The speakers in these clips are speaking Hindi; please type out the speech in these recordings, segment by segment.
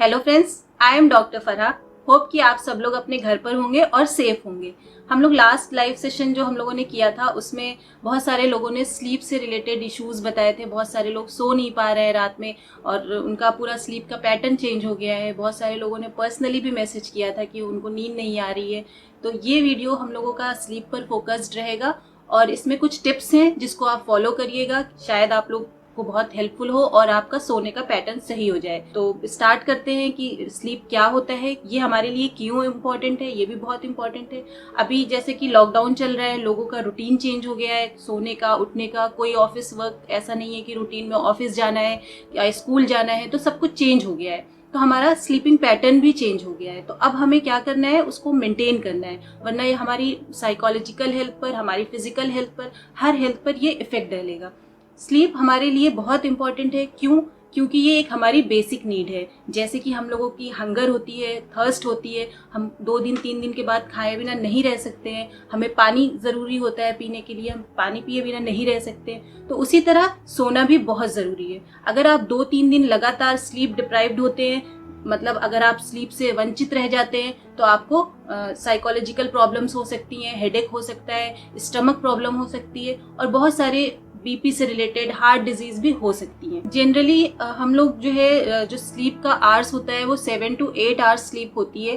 Hello friends, I am doctor Farha. Hope कि आप सब लोग अपने घर पर होंगे और सेफ होंगे। हम लोग लास्ट लाइव सेशन जो हम लोगों ने किया था उसमें बहुत सारे लोगों ने स्लीप से रिलेटेड इश्यूज बताए थे। बहुत सारे लोग सो नहीं पा रहे हैं रात में और उनका पूरा स्लीप का पैटर्न चेंज हो गया है। बहुत सारे लोगों ने पर्सनली भी मैसेज किया था कि उनको नींद नहीं आ रही है। तो ये वीडियो हम लोगों का स्लीप पर फोकस्ड रहेगा और इसमें कुछ टिप्स हैं जिसको आप फॉलो करिएगा। शायद आप लोग को बहुत हेल्पफुल हो और आपका सोने का पैटर्न सही हो जाए। तो स्टार्ट करते हैं कि स्लीप क्या होता है, ये हमारे लिए क्यों इम्पोर्टेंट है। ये भी बहुत इम्पोर्टेंट है। अभी जैसे कि लॉकडाउन चल रहा है, लोगों का रूटीन चेंज हो गया है, सोने का उठने का। कोई ऑफिस वर्क ऐसा नहीं है कि रूटीन में ऑफिस जाना है या स्कूल जाना है, तो सब कुछ चेंज हो गया है। तो हमारा स्लीपिंग पैटर्न भी चेंज हो गया है। तो अब हमें क्या करना है, उसको मेंटेन करना है, वरना ये हमारी साइकोलॉजिकल हेल्थ पर, हमारी फिजिकल हेल्थ पर, हर हेल्थ पर ये इफेक्ट डालेगा। स्लीप हमारे लिए बहुत इंपॉर्टेंट है। क्यों? क्योंकि ये एक हमारी बेसिक नीड है। जैसे कि हम लोगों की हंगर होती है, थर्स्ट होती है, हम 2 दिन 3 दिन के बाद खाए बिना नहीं रह सकते हैं। हमें पानी ज़रूरी होता है पीने के लिए, हम पानी पिए बिना नहीं रह सकते। तो उसी तरह सोना भी बहुत ज़रूरी है। अगर आप 2-3 दिन लगातार स्लीप डिप्राइव्ड होते हैं, मतलब अगर आप स्लीप से वंचित रह जाते हैं, तो आपको साइकोलॉजिकल प्रॉब्लम्स हो सकती हैं, हेडेक हो सकता है, स्टमक प्रॉब्लम हो सकती है और बहुत सारे बीपी से रिलेटेड हार्ट डिजीज भी हो सकती हैं। जनरली हम लोग जो है जो स्लीप का आवर्स होता है वो 7 to 8 आवर्स स्लीप होती है।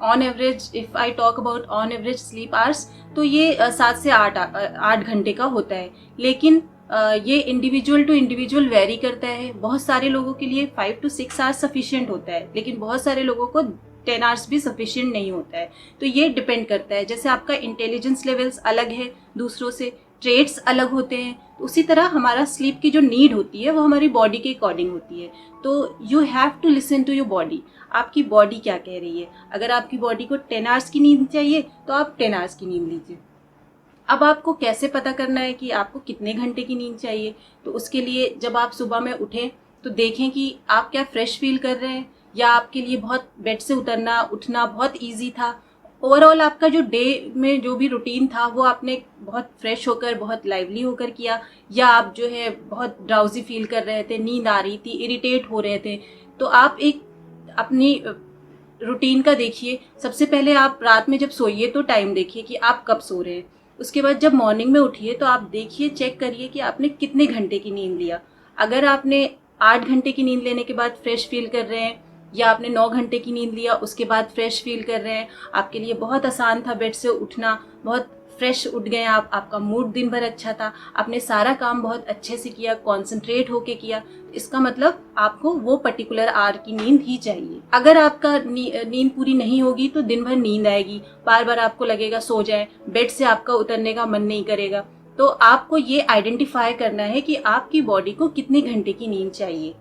On average if I talk about on average sleep hours, तो ये 7 से 8 घंटे का होता है। लेकिन ये इंडिविजुअल टू इंडिविजुअल वेरी करता है। बहुत सारे लोगों के लिए 5 to 6 आवर्स सफिशिएंट होता है, लेकिन बहुत सारे लोगों को 10 आवर्स भी सफिशिएंट नहीं होता है। तो ये डिपेंड करता है, जैसे आपका इंटेलिजेंस लेवल्स अलग है दूसरों से, ट्रेड्स अलग होते हैं, तो उसी तरह हमारा स्लीप की जो नीड होती है वो हमारी बॉडी के अकॉर्डिंग होती है। तो you have to listen to your body. आपकी बॉडी क्या कह रही है। अगर आपकी बॉडी को 10 आवर्स की नींद चाहिए तो आप 10 आवर्स की नींद लीजिए। अब आपको कैसे पता करना है कि आपको कितने घंटे की नींद चाहिए? तो उसके लिए जब आप सुबह में उठें तो देखें कि आप क्या फ्रेश फील कर रहे हैं, या आपके लिए बहुत बेड से उतरना उठना बहुत ईजी था। ओवरऑल आपका जो डे में जो भी रूटीन था वो आपने बहुत फ्रेश होकर, बहुत लाइवली होकर किया, या आप जो है बहुत ड्राउजी फील कर रहे थे, नींद आ रही थी, इरिटेट हो रहे थे। तो आप एक अपनी रूटीन का देखिए। सबसे पहले आप रात में जब सोइए तो टाइम देखिए कि आप कब सो रहे हैं। उसके बाद जब मॉर्निंग में उठिए तो आप देखिए, चेक करिए कि आपने कितने घंटे की नींद लिया। अगर आपने 8 घंटे की नींद लेने के बाद फ्रेश फील कर रहे हैं, या आपने 9 घंटे की नींद लिया उसके बाद फ्रेश फील कर रहे हैं, आपके लिए बहुत आसान था बेड से उठना, बहुत फ्रेश उठ गए आप, आपका मूड दिन भर अच्छा था, आपने सारा काम बहुत अच्छे से किया, कॉन्सेंट्रेट होके किया, इसका मतलब आपको वो पर्टिकुलर आवर की नींद ही चाहिए। अगर आपका नींद पूरी नहीं होगी तो दिन भर नींद आएगी, बार बार आपको लगेगा सो जाए, बेड से आपका उतरने का मन नहीं करेगा। तो आपको ये आइडेंटिफाई करना है कि आपकी बॉडी को कितने घंटे की नींद चाहिए।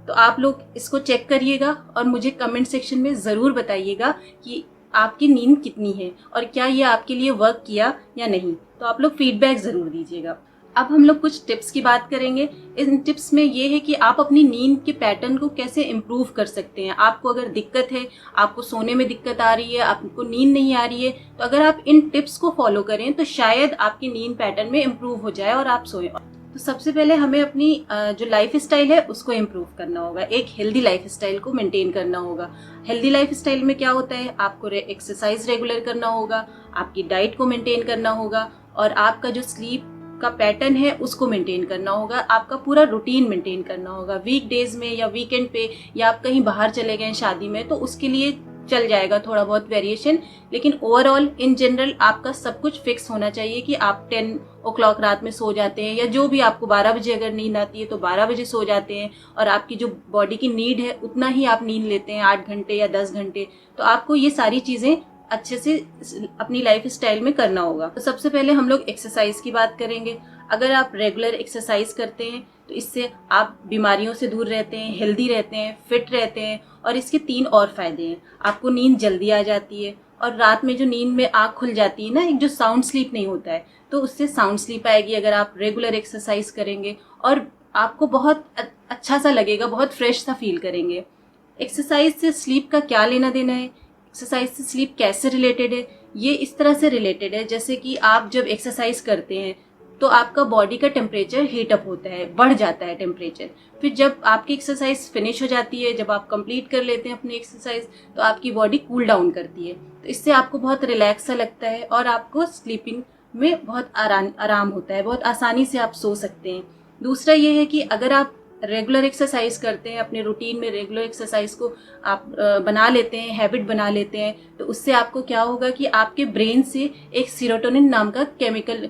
तो आप लोग इसको चेक करिएगा और मुझे कमेंट सेक्शन में ज़रूर बताइएगा कि आपकी नींद कितनी है और क्या ये आपके लिए वर्क किया या नहीं। तो आप लोग फीडबैक ज़रूर दीजिएगा। अब हम लोग कुछ टिप्स की बात करेंगे। इन टिप्स में ये है कि आप अपनी नींद के पैटर्न को कैसे इम्प्रूव कर सकते हैं। आपको अगर दिक्कत है, आपको सोने में दिक्कत आ रही है, आपको नींद नहीं आ रही है, तो अगर आप इन टिप्स को फॉलो करें तो शायद आपकी नींद पैटर्न में इम्प्रूव हो जाए और आप सोएं। तो सबसे पहले हमें अपनी जो लाइफ स्टाइल है उसको इम्प्रूव करना होगा। एक हेल्दी लाइफ स्टाइल को मेंटेन करना होगा। हेल्दी लाइफ स्टाइल में क्या होता है, आपको एक्सरसाइज रेगुलर करना होगा, आपकी डाइट को मेंटेन करना होगा, और आपका जो स्लीप का पैटर्न है उसको मेंटेन करना होगा। आपका पूरा रूटीन मेंटेन करना होगा। वीक डेज में या वीकेंड पे, या आप कहीं बाहर चले गए शादी में, तो उसके लिए चल जाएगा थोड़ा बहुत वेरिएशन, लेकिन ओवरऑल इन जनरल आपका सब कुछ फिक्स होना चाहिए कि आप 10 o'clock रात में सो जाते हैं, या जो भी आपको 12 बजे अगर नींद आती है तो 12 बजे सो जाते हैं, और आपकी जो बॉडी की नीड है उतना ही आप नींद लेते हैं, 8 घंटे या 10 घंटे। तो आपको ये सारी चीज़ें अच्छे से अपनी लाइफ स्टाइल में करना होगा। तो सबसे पहले हम लोग एक्सरसाइज की बात करेंगे। अगर आप रेगुलर एक्सरसाइज करते हैं तो इससे आप बीमारियों से दूर रहते हैं, हेल्दी रहते हैं, फिट रहते हैं, और इसके 3 और फायदे हैं। आपको नींद जल्दी आ जाती है, और रात में जो नींद में आँख खुल जाती है ना, एक जो साउंड स्लीप नहीं होता है, तो उससे साउंड स्लीप आएगी अगर आप रेगुलर एक्सरसाइज करेंगे, और आपको बहुत अच्छा सा लगेगा, बहुत फ्रेश सा फील करेंगे। एक्सरसाइज से स्लीप का क्या लेना देना है, एक्सरसाइज से स्लीप कैसे रिलेटेड है, ये इस तरह से रिलेटेड है जैसे कि आप जब एक्सरसाइज करते हैं तो आपका बॉडी का टेम्परेचर हीट अप होता है, बढ़ जाता है टेम्परेचर। फिर जब आपकी एक्सरसाइज फिनिश हो जाती है, जब आप कंप्लीट कर लेते हैं अपनी एक्सरसाइज, तो आपकी बॉडी कूल डाउन करती है। तो इससे आपको बहुत रिलैक्स सा लगता है और आपको स्लीपिंग में बहुत आराम होता है, बहुत आसानी से आप सो सकते हैं। दूसरा ये है कि अगर आप रेगुलर एक्सरसाइज करते हैं, अपने रूटीन में रेगुलर एक्सरसाइज को आप बना लेते हैं, हैबिट बना लेते हैं, तो उससे आपको क्या होगा कि आपके ब्रेन से एक सीरोटोनिन नाम का केमिकल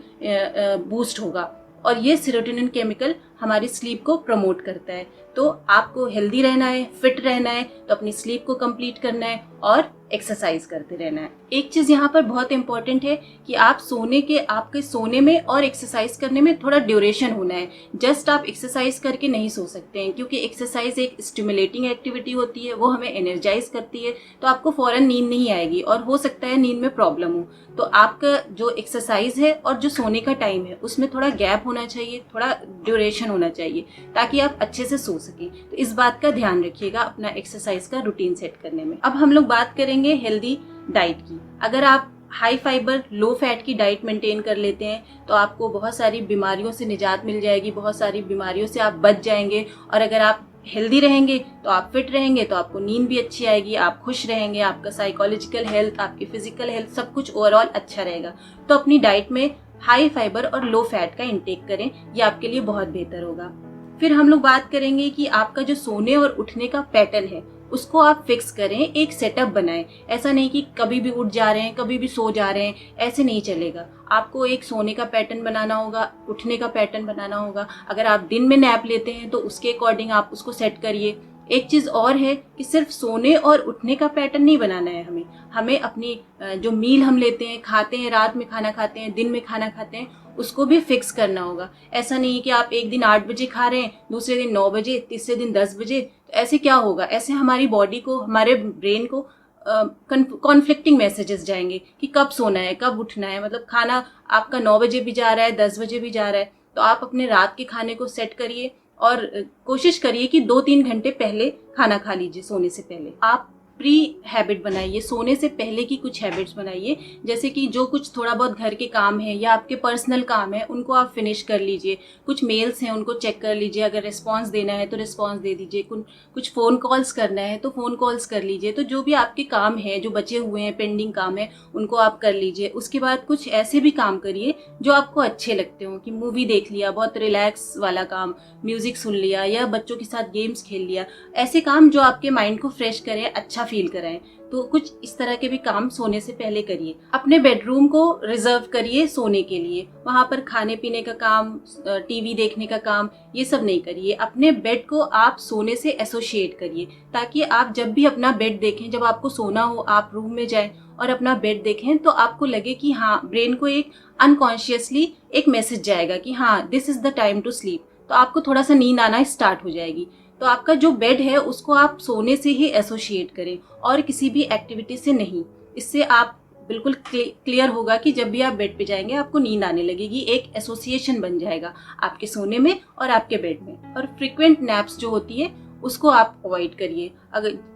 बूस्ट होगा, और ये सीरोटोनिन केमिकल हमारी स्लीप को प्रमोट करता है। तो आपको हेल्दी रहना है, फिट रहना है, तो अपनी स्लीप को कंप्लीट करना है और एक्सरसाइज करते रहना है। एक चीज यहाँ पर बहुत इंपॉर्टेंट है कि आपके सोने में और एक्सरसाइज करने में थोड़ा ड्यूरेशन होना है। जस्ट आप एक्सरसाइज करके नहीं सो सकते हैं, क्योंकि एक्सरसाइज एक स्टिमुलेटिंग एक्टिविटी होती है, वो हमें एनर्जाइज करती है, तो आपको फौरन नींद नहीं आएगी और हो सकता है नींद में प्रॉब्लम हो। तो आपका जो एक्सरसाइज है और जो सोने का टाइम है उसमें थोड़ा गैप होना चाहिए, थोड़ा ड्यूरेशन होना चाहिए, ताकि आप अच्छे से सो सकें। तो इस बात का ध्यान रखिएगा अपना एक्सरसाइज का रूटीन सेट करने में। अब हम लोग बात करेंगे हेल्दी डाइट की। अगर आप हाई फाइबर लो फैट की डाइट मेंटेन कर लेते हैं तो आपको बहुत सारी बीमारियों से निजात मिल जाएगी, बहुत सारी बीमारियों से आप बच जाएंगे। और अगर आप हेल्दी रहेंगे तो आप फिट रहेंगे, तो आपको नींद भी अच्छी आएगी, आप खुश रहेंगे, आपका साइकोलॉजिकल हेल्थ, आपकी फिजिकल हेल्थ, सब कुछ ओवरऑल अच्छा रहेगा। तो अपनी डाइट में हाई फाइबर और लो फैट का इंटेक करें, ये आपके लिए बहुत बेहतर होगा। फिर हम लोग बात करेंगे कि आपका जो सोने और उठने का पैटर्न है उसको आप फिक्स करें, एक सेटअप बनाएं। ऐसा नहीं कि कभी भी उठ जा रहे हैं, कभी भी सो जा रहे हैं, ऐसे नहीं चलेगा। आपको एक सोने का पैटर्न बनाना होगा, उठने का पैटर्न बनाना होगा। अगर आप दिन में नैप लेते हैं तो उसके अकॉर्डिंग आप उसको सेट करिए। एक चीज और है कि सिर्फ सोने और उठने का पैटर्न नहीं बनाना है हमें अपनी जो मील हम लेते हैं, खाते हैं, रात में खाना खाते हैं, दिन में खाना खाते हैं, उसको भी फिक्स करना होगा। ऐसा नहीं कि आप एक दिन 8 बजे खा रहे हैं, दूसरे दिन 9 बजे, तीसरे दिन 10 बजे, तो ऐसे क्या होगा? ऐसे हमारी बॉडी को, हमारे ब्रेन को कॉन्फ्लिक्टिंग मैसेजेस जाएंगे कि कब सोना है, कब उठना है। मतलब खाना आपका 9 बजे भी जा रहा है, 10 बजे भी जा रहा है, तो आप अपने रात के खाने को सेट करिए और कोशिश करिए कि 2-3 घंटे पहले खाना खा लीजिए सोने से पहले। आप प्री हैबिट बनाइए, सोने से पहले की कुछ हैबिट्स बनाइए, जैसे कि जो कुछ थोड़ा बहुत घर के काम है या आपके पर्सनल काम है उनको आप फिनिश कर लीजिए। कुछ मेल्स हैं उनको चेक कर लीजिए, अगर रिस्पॉन्स देना है तो रिस्पॉन्स दे दीजिए, कुछ फ़ोन कॉल्स करना है तो फ़ोन कॉल्स कर लीजिए। तो जो भी आपके काम है, जो बचे हुए हैं, पेंडिंग काम है, उनको आप कर लीजिए। उसके बाद कुछ ऐसे भी काम करिए जो आपको अच्छे लगते हो, कि मूवी देख लिया, बहुत रिलैक्स वाला काम, म्यूजिक सुन लिया, या बच्चों के साथ गेम्स खेल लिया। ऐसे काम जो आपके माइंड को फ्रेश करें, अच्छा फील कराएं। तो कुछ इस तरह के भी काम सोने से पहले करिए। अपने बेडरूम को रिजर्व करिए सोने के लिए, वहां पर खाने पीने का काम, टीवी देखने का काम, ये सब नहीं करिए। अपने बेड को आप सोने से एसोसिएट करिए, ताकि आप जब भी अपना बेड देखें, जब आपको सोना हो, आप रूम में जाएं और अपना बेड देखें, तो आपको लगे कि हाँ, ब्रेन को एक अनकॉन्शियसली एक मैसेज जाएगा कि हाँ, this is the time to sleep. तो आपको थोड़ा सा नींद आना स्टार्ट हो जाएगी। तो आपका जो बेड है उसको आप सोने से ही एसोसिएट करें और किसी भी एक्टिविटी से नहीं। इससे आप बिल्कुल क्लियर होगा कि जब भी आप बेड पे जाएंगे आपको नींद आने लगेगी, एक एसोसिएशन बन जाएगा आपके सोने में और आपके बेड में। और फ्रीक्वेंट नैप्स जो होती है उसको आप अवॉइड करिए।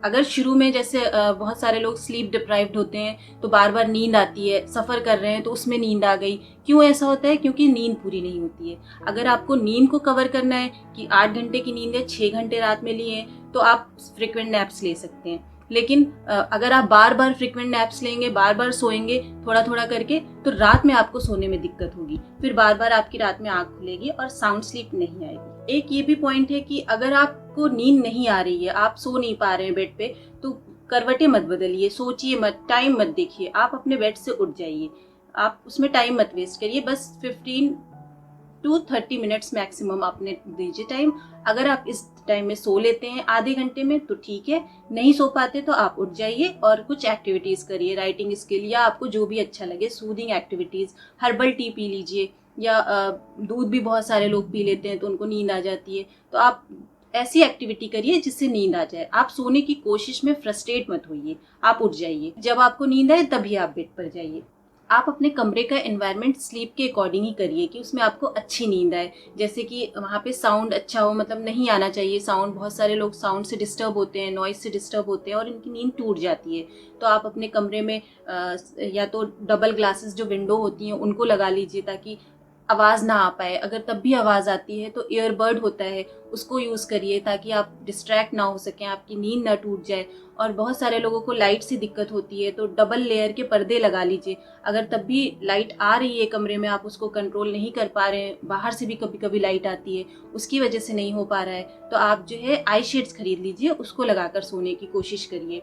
अगर शुरू में जैसे बहुत सारे लोग स्लीप डिप्राइव्ड होते हैं, तो बार बार नींद आती है, सफ़र कर रहे हैं तो उसमें नींद आ गई। क्यों ऐसा होता है? क्योंकि नींद पूरी नहीं होती है। अगर आपको नींद को कवर करना है कि 8 घंटे की नींद है, 6 घंटे रात में लिए हैं, तो आप फ्रीक्वेंट नैप्स ले सकते हैं। लेकिन अगर आप बार बार फ्रीक्वेंट नैप्स लेंगे, बार बार सोएंगे थोड़ा थोड़ा करके, तो रात में आपको सोने में दिक्कत होगी, फिर बार बार आपकी रात में आंख खुलेगी और साउंड स्लीप नहीं आएगी। एक ये भी पॉइंट है कि अगर आपको नींद नहीं आ रही है, आप सो नहीं पा रहे हैं बेड पे, तो करवटें मत बदलिए, सोचिए मत, टाइम मत देखिए, आप अपने बेड से उठ जाइए। आप उसमें टाइम मत वेस्ट करिए, बस 15 to 30 मिनट्स मैक्सिमम आपने दीजिए टाइम। अगर आप इस टाइम में सो लेते हैं आधे घंटे में तो ठीक है, नहीं सो पाते तो आप उठ जाइए और कुछ एक्टिविटीज करिए, राइटिंग स्किल या आपको जो भी अच्छा लगे, soothing activities, herbal tea P लीजिए, या दूध भी बहुत सारे लोग पी लेते हैं तो उनको नींद आ जाती है। तो आप ऐसी एक्टिविटी करिए जिससे नींद आ जाए। आप सोने की कोशिश में फ्रस्ट्रेट मत होइए, आप उठ जाइए। जब आपको नींद आए तभी आप बेड पर जाइए। आप अपने कमरे का एनवायरनमेंट स्लीप के अकॉर्डिंग ही करिए कि उसमें आपको अच्छी नींद आए। जैसे कि वहाँ पे साउंड अच्छा हो, मतलब नहीं आना चाहिए साउंड। बहुत सारे लोग साउंड से डिस्टर्ब होते हैं, नॉइज से डिस्टर्ब होते हैं और इनकी नींद टूट जाती है। तो आप अपने कमरे में या तो डबल ग्लासेस जो विंडो होती हैं उनको लगा लीजिए, ताकि आवाज़ ना आ पाए, अगर तब भी आवाज़ आती है तो ईयरबड होता है, उसको यूज़ करिए ताकि आप डिस्ट्रैक्ट ना हो सकें, आपकी नींद ना टूट जाए। और बहुत सारे लोगों को लाइट से दिक्कत होती है तो डबल लेयर के पर्दे लगा लीजिए। अगर तब भी लाइट आ रही है कमरे में, आप उसको कंट्रोल नहीं कर पा रहे हैं, बाहर से भी कभी कभी लाइट आती है, उसकी वजह से नहीं हो पा रहा है, तो आप जो है आई शेड्स खरीद लीजिए, उसको लगाकर सोने की कोशिश करिए।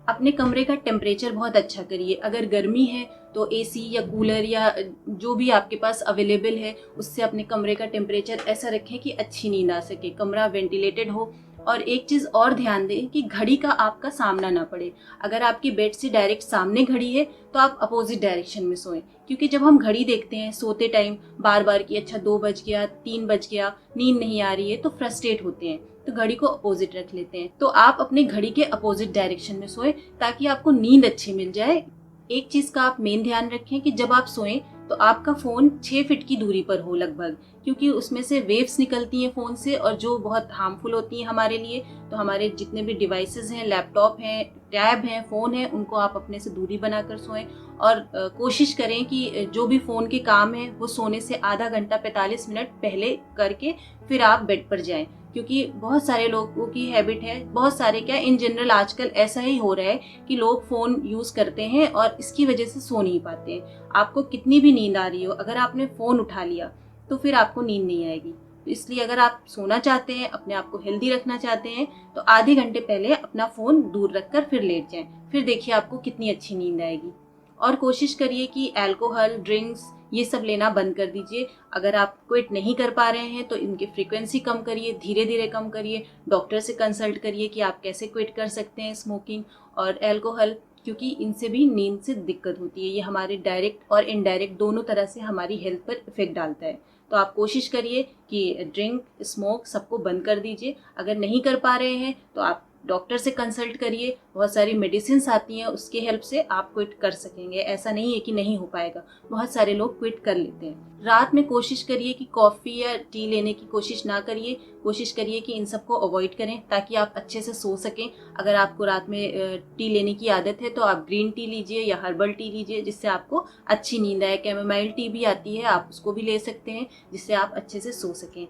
अपने कमरे का टेम्परेचर बहुत अच्छा करिए। अगर गर्मी है तो एसी या कूलर या जो भी आपके पास अवेलेबल है उससे अपने कमरे का टेम्परेचर ऐसा रखें कि अच्छी नींद आ सके, कमरा वेंटिलेटेड हो। और एक चीज़ और ध्यान दें कि घड़ी का आपका सामना ना पड़े। अगर आपकी बेड से डायरेक्ट सामने घड़ी है तो आप अपोजिट डायरेक्शन में सोएं, क्योंकि जब हम घड़ी देखते हैं सोते टाइम बार बार कि अच्छा 2 बज गया, 3 बज गया, नींद नहीं आ रही है, तो फ्रस्ट्रेट होते हैं, तो घड़ी को अपोजिट रख लेते हैं। तो आप अपने घड़ी के अपोजिट डायरेक्शन में सोएं ताकि आपको नींद अच्छी मिल जाए। एक चीज़ का आप मेन ध्यान रखें कि जब आप सोएं तो आपका फ़ोन 6 फीट की दूरी पर हो लगभग, क्योंकि उसमें से वेव्स निकलती हैं फ़ोन से और जो बहुत हार्मफुल होती हैं हमारे लिए। तो हमारे जितने भी डिवाइसेस हैं, लैपटॉप हैं, टैब हैं, फ़ोन हैं, उनको आप अपने से दूरी बनाकर सोएं। और कोशिश करें कि जो भी फ़ोन के काम है वो सोने से आधा घंटा 45 मिनट पहले करके फिर आप बेड पर जाएं, क्योंकि बहुत सारे लोगों की हैबिट है, बहुत सारे क्या इन जनरल आजकल ऐसा ही हो रहा है कि लोग फ़ोन यूज़ करते हैं और इसकी वजह से सो नहीं पाते हैं। आपको कितनी भी नींद आ रही हो, अगर आपने फ़ोन उठा लिया तो फिर आपको नींद नहीं आएगी। तो इसलिए अगर आप सोना चाहते हैं, अपने आप को हेल्दी रखना चाहते हैं, तो आधे घंटे पहले अपना फ़ोन दूर रखकर फिर लेट जाएं। फिर देखिए आपको कितनी अच्छी नींद आएगी। और कोशिश करिए कि अल्कोहल, ड्रिंक्स ये सब लेना बंद कर दीजिए। अगर आप क्विट नहीं कर पा रहे हैं तो इनकी फ्रीक्वेंसी कम करिए, धीरे धीरे कम करिए। डॉक्टर से कंसल्ट करिए कि आप कैसे क्विट कर सकते हैं स्मोकिंग और अल्कोहल, क्योंकि इनसे भी नींद से दिक्कत होती है। ये हमारे डायरेक्ट और इनडायरेक्ट दोनों तरह से हमारी हेल्थ पर इफेक्ट डालता है। तो आप कोशिश करिए कि ड्रिंक, स्मोक सबको बंद कर दीजिए। अगर नहीं कर पा रहे हैं तो आप डॉक्टर से कंसल्ट करिए, बहुत सारी मेडिसिन आती हैं, उसके हेल्प से आप क्विट कर सकेंगे। ऐसा नहीं है कि नहीं हो पाएगा, बहुत सारे लोग क्विट कर लेते हैं। रात में कोशिश करिए कि कॉफ़ी या टी लेने की कोशिश ना करिए, कोशिश करिए कि इन सबको अवॉइड करें ताकि आप अच्छे से सो सकें। अगर आपको रात में टी लेने की आदत है तो आप ग्रीन टी लीजिए या हर्बल टी लीजिए, जिससे आपको अच्छी नींद आए। कैमोमाइल टी भी आती है, आप उसको भी ले सकते हैं, जिससे आप अच्छे से सो सकें।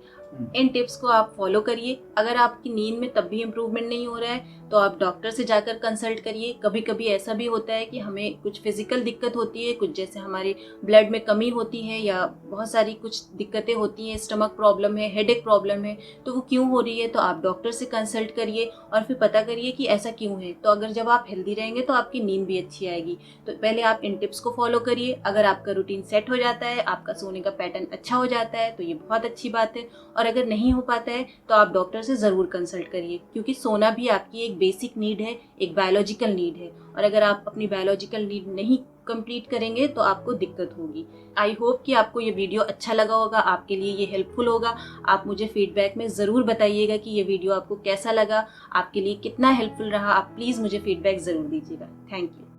इन टिप्स को आप फॉलो करिए। अगर आपकी नींद में तब भी इम्प्रूवमेंट नहीं हो रहा है तो आप डॉक्टर से जाकर कंसल्ट करिए। कभी कभी ऐसा भी होता है कि हमें कुछ फिजिकल दिक्कत होती है, कुछ जैसे हमारे ब्लड में कमी होती है या बहुत सारी कुछ दिक्कतें होती हैं, स्टमक प्रॉब्लम है, हेडेक प्रॉब्लम है, तो वो क्यों हो रही है, तो आप डॉक्टर से कंसल्ट करिए और फिर पता करिए कि ऐसा क्यों है। तो अगर जब आप हेल्दी रहेंगे तो आपकी नींद भी अच्छी आएगी। तो पहले आप इन टिप्स को फॉलो करिए। अगर आपका रूटीन सेट हो जाता है, आपका सोने का पैटर्न अच्छा हो जाता है, तो ये बहुत अच्छी बात है। और अगर नहीं हो पाता है तो आप डॉक्टर से ज़रूर कंसल्ट करिए, क्योंकि सोना भी आपकी एक बेसिक नीड है, एक बायोलॉजिकल नीड है। और अगर आप अपनी बायोलॉजिकल नीड नहीं कंप्लीट करेंगे तो आपको दिक्कत होगी। आई होप कि आपको ये वीडियो अच्छा लगा होगा, आपके लिए ये हेल्पफुल होगा। आप मुझे फीडबैक में ज़रूर बताइएगा कि ये वीडियो आपको कैसा लगा, आपके लिए कितना हेल्पफुल रहा। आप प्लीज़ मुझे फीडबैक ज़रूर दीजिएगा। Thank you.